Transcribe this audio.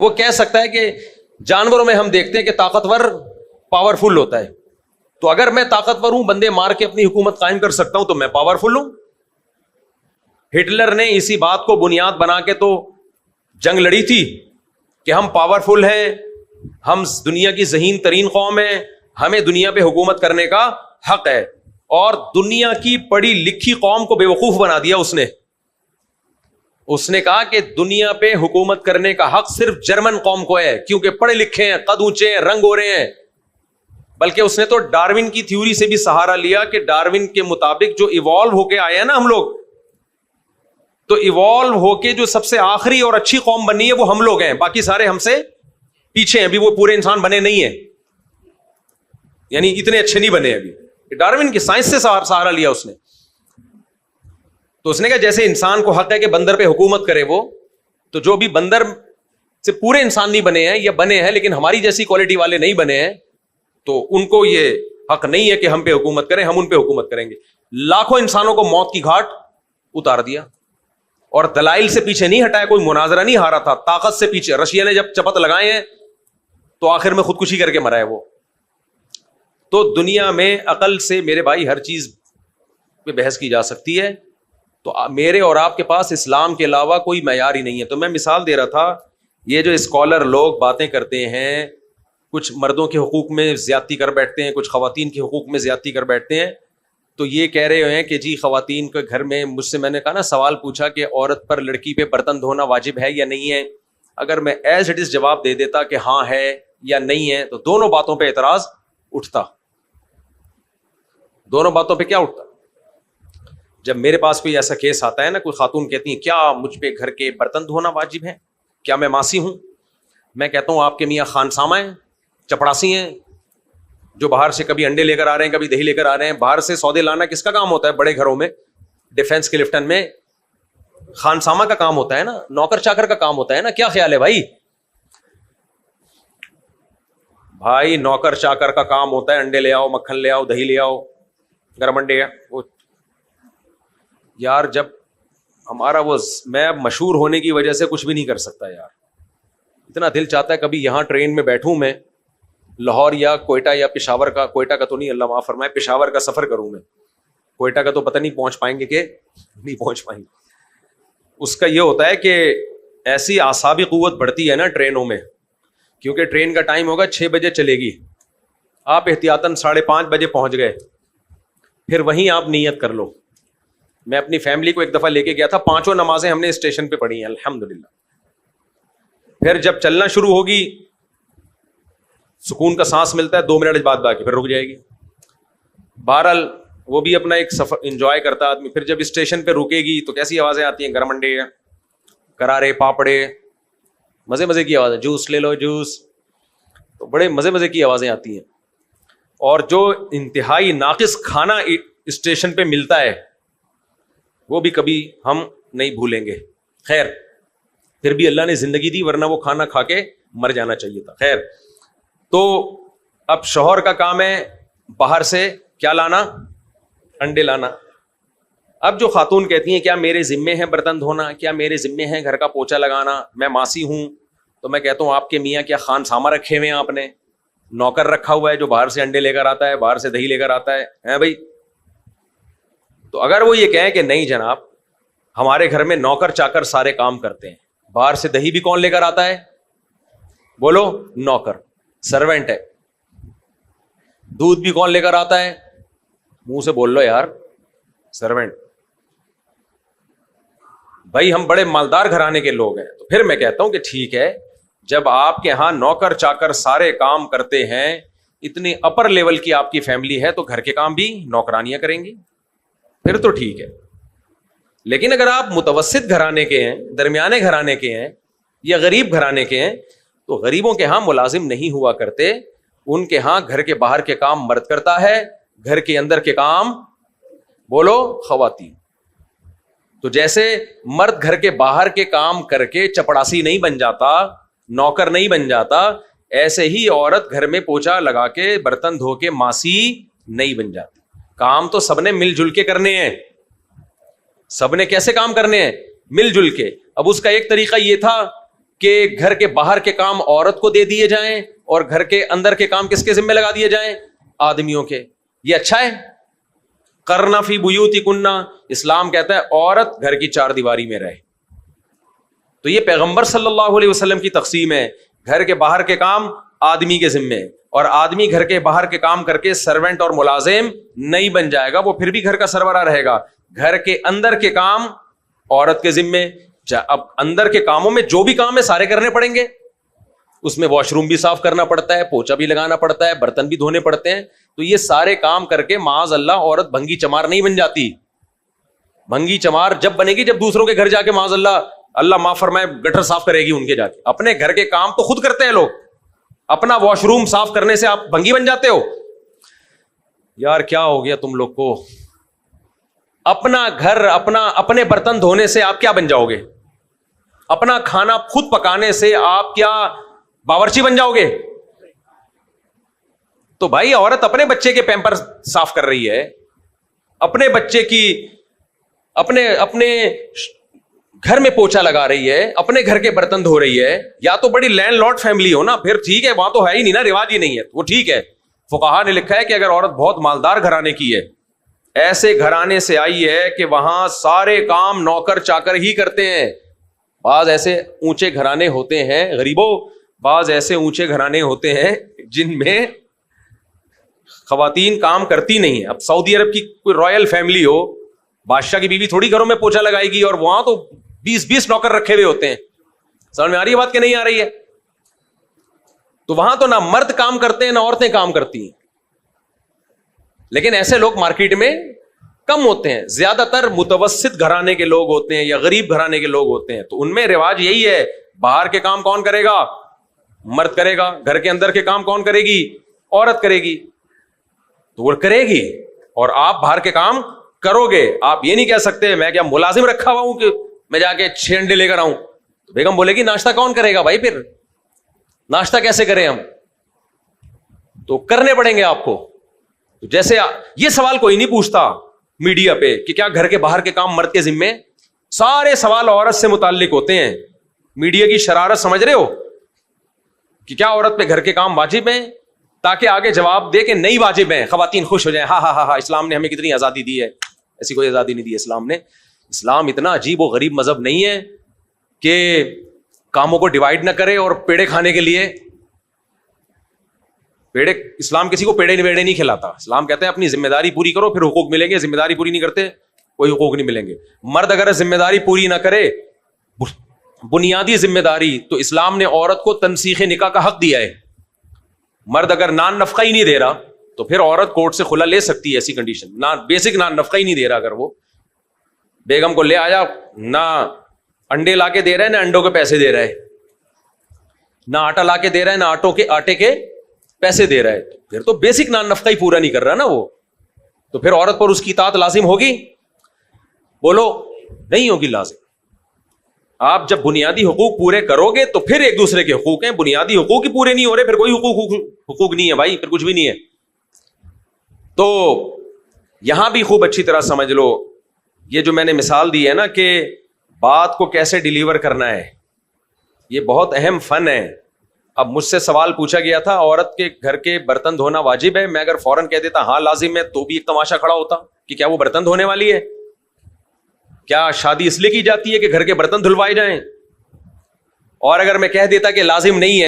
وہ کہہ سکتا ہے کہ جانوروں میں ہم دیکھتے ہیں کہ طاقتور پاورفل ہوتا ہے، تو اگر میں طاقتور ہوں، بندے مار کے اپنی حکومت قائم کر سکتا ہوں، تو میں پاورفل ہوں۔ ہٹلر نے اسی بات کو بنیاد بنا کے تو جنگ لڑی تھی کہ ہم پاورفل ہیں، ہم دنیا کی ذہین ترین قوم ہیں، ہمیں دنیا پہ حکومت کرنے کا حق ہے، اور دنیا کی پڑھی لکھی قوم کو بے وقوف بنا دیا اس نے کہا کہ دنیا پہ حکومت کرنے کا حق صرف جرمن قوم کو ہے، کیونکہ پڑھے لکھے ہیں، قد اونچے ہیں، رنگ ہو رہے ہیں۔ بلکہ اس نے تو ڈارون کی تھیوری سے بھی سہارا لیا کہ ڈارون کے مطابق جو ایوالو ہو کے آئے ہیں نا ہم لوگ، تو ایوالو ہو کے جو سب سے آخری اور اچھی قوم بنی ہے وہ ہم لوگ ہیں، باقی سارے ہم سے پیچھے ہیں، ابھی وہ پورے انسان بنے نہیں ہیں، یعنی اتنے اچھے نہیں بنے ابھی۔ ڈارون کی سائنس سے سہارا لیا اس نے، تو اس نے کہا جیسے انسان کو حق ہے کہ بندر پہ حکومت کرے وہ، تو جو بھی بندر سے پورے انسان نہیں بنے ہیں یا بنے ہیں لیکن ہماری جیسی کوالٹی والے نہیں بنے ہیں، تو ان کو یہ حق نہیں ہے کہ ہم پہ حکومت کریں، ہم ان پہ حکومت کریں گے۔ لاکھوں انسانوں کو موت کی گھاٹ اتار دیا، اور دلائل سے پیچھے نہیں ہٹایا، کوئی مناظرہ نہیں ہارا تھا، طاقت سے پیچھے۔ رشیا نے جب چپت لگائے ہیں تو آخر میں خودکشی کر کے مرا ہے وہ۔ تو دنیا میں عقل سے میرے بھائی ہر چیز پہ بحث کی جا سکتی ہے، تو میرے اور آپ کے پاس اسلام کے علاوہ کوئی معیار ہی نہیں ہے۔ تو میں مثال دے رہا تھا، یہ جو اسکالر لوگ باتیں کرتے ہیں، کچھ مردوں کے حقوق میں زیادتی کر بیٹھتے ہیں، کچھ خواتین کے حقوق میں زیادتی کر بیٹھتے ہیں، تو یہ کہہ رہے ہیں کہ جی خواتین کے گھر میں، مجھ سے میں نے کہا نا سوال پوچھا کہ عورت پر لڑکی پہ برتن دھونا واجب ہے یا نہیں ہے، اگر میں ایز اٹ از جواب دے دیتا کہ ہاں ہے یا نہیں ہے، تو دونوں باتوں پہ اعتراض اٹھتا۔ دونوں باتوں پہ کیا اٹھتا؟ جب میرے پاس کوئی ایسا کیس آتا ہے نا، کوئی خاتون کہتی ہیں کیا مجھ پہ گھر کے برتن دھونا واجب ہے، کیا میں ماسی ہوں؟ میں کہتا ہوں آپ کے میاں خانسامہ ہیں، چپڑاسی ہیں، جو باہر سے کبھی انڈے لے کر آ رہے ہیں، کبھی دہی لے کر آ رہے ہیں۔ باہر سے سودے لانا کس کا کام ہوتا ہے بڑے گھروں میں؟ ڈیفنس کے لفٹن میں خانسامہ کا کام ہوتا ہے نا، نوکر چاکر کا کام ہوتا ہے نا۔ کیا خیال ہے بھائی؟ بھائی نوکر چاکر کا کام ہوتا ہے انڈے لے آؤ، مکھن لے آؤ، دہی لے آؤ، گرم انڈے وہ یار، جب ہمارا وہ میں اب مشہور ہونے کی وجہ سے کچھ بھی نہیں کر سکتا یار، اتنا دل چاہتا ہے کبھی یہاں ٹرین میں بیٹھوں میں، لاہور یا کوئٹہ یا پشاور کا، کوئٹہ کا تو نہیں اللہ معاف فرمائے، پشاور کا سفر کروں میں، کوئٹہ کا تو پتہ نہیں پہنچ پائیں گے کہ نہیں پہنچ پائیں گے۔ اس کا یہ ہوتا ہے کہ ایسی اعصابی قوت بڑھتی ہے نا ٹرینوں میں، کیونکہ ٹرین کا ٹائم ہوگا 6 بجے چلے گی، آپ احتیاطاً 5:30 بجے پہنچ گئے، پھر وہیں آپ نیت کر لو۔ میں اپنی فیملی کو ایک دفعہ لے کے گیا تھا، 5 نمازیں ہم نے اسٹیشن پہ پڑھی ہیں الحمدللہ۔ پھر جب چلنا شروع ہوگی سکون کا سانس ملتا ہے، 2 منٹ بعد باقی پھر رک جائے گی۔ بہرحال وہ بھی اپنا ایک سفر انجوائے کرتا آدمی۔ پھر جب اسٹیشن پہ رکے گی تو کیسی آوازیں آتی ہیں، گرم انڈے، کرارے پاپڑے، مزے مزے کی آوازیں، جوس لے لو جوس، تو بڑے مزے مزے کی آوازیں آتی ہیں۔ اور جو انتہائی ناقص کھانا اسٹیشن پہ ملتا ہے وہ بھی کبھی ہم نہیں بھولیں گے۔ خیر پھر بھی اللہ نے زندگی دی، ورنہ وہ کھانا کھا کے مر جانا چاہیے تھا۔ خیر، تو اب شوہر کا کام ہے باہر سے کیا لانا، انڈے لانا۔ اب جو خاتون کہتی ہیں کیا میرے ذمے ہے برتن دھونا، کیا میرے ذمے ہے گھر کا پوچھا لگانا، میں ماسی ہوں، تو میں کہتا ہوں آپ کے میاں کیا خانسامہ رکھے ہوئے ہیں آپ نے؟ نوکر رکھا ہوا ہے جو باہر سے انڈے لے کر آتا ہے، باہر سے دہی لے کر آتا ہے بھائی؟ تو اگر وہ یہ کہیں کہ نہیں جناب ہمارے گھر میں نوکر چاکر سارے کام کرتے ہیں، باہر سے دہی بھی کون لے کر آتا ہے؟ بولو، نوکر، سرونٹ ہے۔ دودھ بھی کون لے کر آتا ہے؟ منہ سے بول لو یار، سرونٹ۔ بھائی ہم بڑے مالدار گھرانے کے لوگ ہیں، تو پھر میں کہتا ہوں کہ ٹھیک ہے، جب آپ کے ہاں نوکر چاکر سارے کام کرتے ہیں، اتنی اپر لیول کی آپ کی فیملی ہے، تو گھر کے کام بھی نوکرانیاں کریں گی، پھر تو ٹھیک ہے۔ لیکن اگر آپ متوسط گھرانے کے ہیں، درمیانے گھرانے کے ہیں، یا غریب گھرانے کے ہیں، تو غریبوں کے ہاں ملازم نہیں ہوا کرتے، ان کے ہاں گھر کے باہر کے کام مرد کرتا ہے، گھر کے اندر کے کام بولو خواتین۔ تو جیسے مرد گھر کے باہر کے کام کر کے چپڑاسی نہیں بن جاتا، نوکر نہیں بن جاتا، ایسے ہی عورت گھر میں پوچھا لگا کے برتن دھو کے ماسی نہیں بن جاتی۔ کام تو سب نے مل جل کے کرنے ہیں، سب نے کیسے کام کرنے ہیں؟ مل جل کے۔ اب اس کا ایک طریقہ یہ تھا کہ گھر کے باہر کے کام عورت کو دے دیے جائیں اور گھر کے اندر کے کام کس کے ذمہ لگا دیے جائیں؟ آدمیوں کے. یہ اچھا ہے؟ کرنا فی بیوتکن، اسلام کہتا ہے عورت گھر کی چار دیواری میں رہے. تو یہ پیغمبر صلی اللہ علیہ وسلم کی تقسیم ہے. گھر کے باہر کے کام آدمی کے ذمے، اور آدمی گھر کے باہر کے کام کر کے سرونٹ اور ملازم نہیں بن جائے گا، وہ پھر بھی گھر کا سربراہ رہے گا. گھر کے اندر کے کام عورت کے ذمے. اب اندر کے کاموں میں جو بھی کام ہے سارے کرنے پڑیں گے. اس میں واش روم بھی صاف کرنا پڑتا ہے، پوچھا بھی لگانا پڑتا ہے، برتن بھی دھونے پڑتے ہیں. تو یہ سارے کام کر کے معاذ اللہ عورت بھنگی چمار نہیں بن جاتی. بھنگی چمار جب بنے گی جب دوسروں کے گھر جا کے معاذ اللہ معاف فرمائے گٹر صاف کرے گی ان کے جا کے. اپنے گھر کے کام تو خود کرتے ہیں لوگ، اپنا واش روم صاف کرنے سے آپ بھنگی بن جاتے ہو؟ یار کیا ہو گیا تم لوگ کو؟ اپنا گھر اپنے برتن دھونے سے آپ کیا بن جاؤ گے؟ اپنا کھانا خود پکانے سے آپ کیا باورچی بن جاؤ گے؟ تو بھائی عورت اپنے بچے کے پیمپر صاف کر رہی ہے، اپنے بچے کی اپنے گھر میں پوچھا لگا رہی ہے، اپنے گھر کے برتن دھو رہی ہے. یا تو بڑی لینڈ لارڈ فیملی ہو نا، پھر ٹھیک ہے، وہاں تو ہے ہی نہیں نا، رواج ہی نہیں ہے، وہ ٹھیک ہے. فقہا نے لکھا ہے کہ اگر عورت بہت مالدار گھرانے کی ہے، ایسے گھرانے سے آئی ہے کہ وہاں سارے کام نوکر چاکر ہی کرتے ہیں. بعض ایسے اونچے گھرانے ہوتے ہیں غریبوں، بعض ایسے اونچے گھرانے ہوتے ہیں جن میں خواتین کام کرتی نہیں ہیں. اب سعودی عرب کی کوئی رائل فیملی ہو، بادشاہ کی بیوی تھوڑی گھروں میں پوچھا لگائے گی، اور وہاں تو 20 نوکر رکھے ہوئے ہوتے ہیں. سمجھ میں آ رہی ہے بات کہ نہیں آ رہی ہے؟ تو وہاں تو نہ مرد کام کرتے ہیں نہ عورتیں کام کرتی ہیں. لیکن ایسے لوگ مارکیٹ میں کم ہوتے ہیں. زیادہ تر متوسط گھرانے کے لوگ ہوتے ہیں یا غریب گھرانے کے لوگ ہوتے ہیں. تو ان میں رواج یہی ہے، باہر کے کام کون کرے گا؟ مرد کرے گا. گھر کے اندر کے کام کون کرے گی؟ عورت کرے گی. تو وہ کرے گی اور آپ باہر کے کام کرو گے. آپ یہ نہیں کہہ سکتے میں کیا ملازم رکھا ہوا ہوں کہ میں جا کے 6 انڈے لے کر آؤں. تو بیگم بولے گی ناشتہ کون کرے گا بھائی؟ پھر ناشتہ کیسے کریں ہم؟ تو کرنے پڑیں گے آپ کو. جیسے یہ سوال کوئی نہیں پوچھتا میڈیا پہ کہ کیا گھر کے باہر کے کام مرد کے ذمے؟ سارے سوال عورت سے متعلق ہوتے ہیں. میڈیا کی شرارت سمجھ رہے ہو کہ کیا عورت پہ گھر کے کام واجب ہیں، تاکہ آگے جواب دے کہ نہیں واجب ہیں، خواتین خوش ہو جائیں، ہاں ہاں ہاں ہاں اسلام نے ہمیں کتنی آزادی دی ہے. ایسی کوئی آزادی نہیں دی اسلام نے. اسلام اتنا عجیب و غریب مذہب نہیں ہے کہ کاموں کو ڈیوائیڈ نہ کرے اور پیڑے کھانے کے لیے اسلام کسی کو پیڑے نہیں کھلاتا. اسلام کہتے ہیں اپنی ذمہ داری پوری کرو پھر حقوق ملیں گے. ذمہ داری پوری نہیں کرتے کوئی حقوق نہیں ملیں گے. مرد اگر ذمہ داری پوری نہ کرے بنیادی ذمہ داری، تو اسلام نے عورت کو تنسیخ نکاح کا حق دیا ہے. مرد اگر نان نفقہ ہی نہیں دے رہا تو پھر عورت کورٹ سے خلا لے سکتی ہے. ایسی کنڈیشن بیسک نان نفقہ ہی نہیں دے رہا، اگر وہ بیگم کو لے آیا، نہ انڈے لا کے دے رہا ہے نہ انڈوں کے پیسے دے رہا ہے، نہ آٹا لا کے دے رہا ہے نہ آٹے کے پیسے دے رہا ہے، پھر تو بیسک نان نفقہ ہی پورا نہیں کر رہا نا وہ. تو پھر عورت پر اس کی اطاعت لازم ہوگی؟ بولو نہیں ہوگی لازم. آپ جب بنیادی حقوق پورے کرو گے تو پھر ایک دوسرے کے حقوق ہیں. بنیادی حقوق ہی پورے نہیں ہو رہے پھر کوئی حقوق نہیں ہے بھائی، پھر کچھ بھی نہیں ہے. تو یہاں بھی خوب اچھی طرح سمجھ لو، یہ جو میں نے مثال دی ہے نا کہ بات کو کیسے ڈیلیور کرنا ہے، یہ بہت اہم فن ہے. اب مجھ سے سوال پوچھا گیا تھا عورت کے گھر کے برتن دھونا واجب ہے. میں اگر فوراً کہہ دیتا ہاں لازم ہے تو بھی ایک تماشا کھڑا ہوتا کہ کیا وہ برتن دھونے والی ہے؟ کیا شادی اس لیے کی جاتی ہے کہ گھر کے برتن دھلوائے جائیں؟ اور اگر میں کہہ دیتا کہ لازم نہیں ہے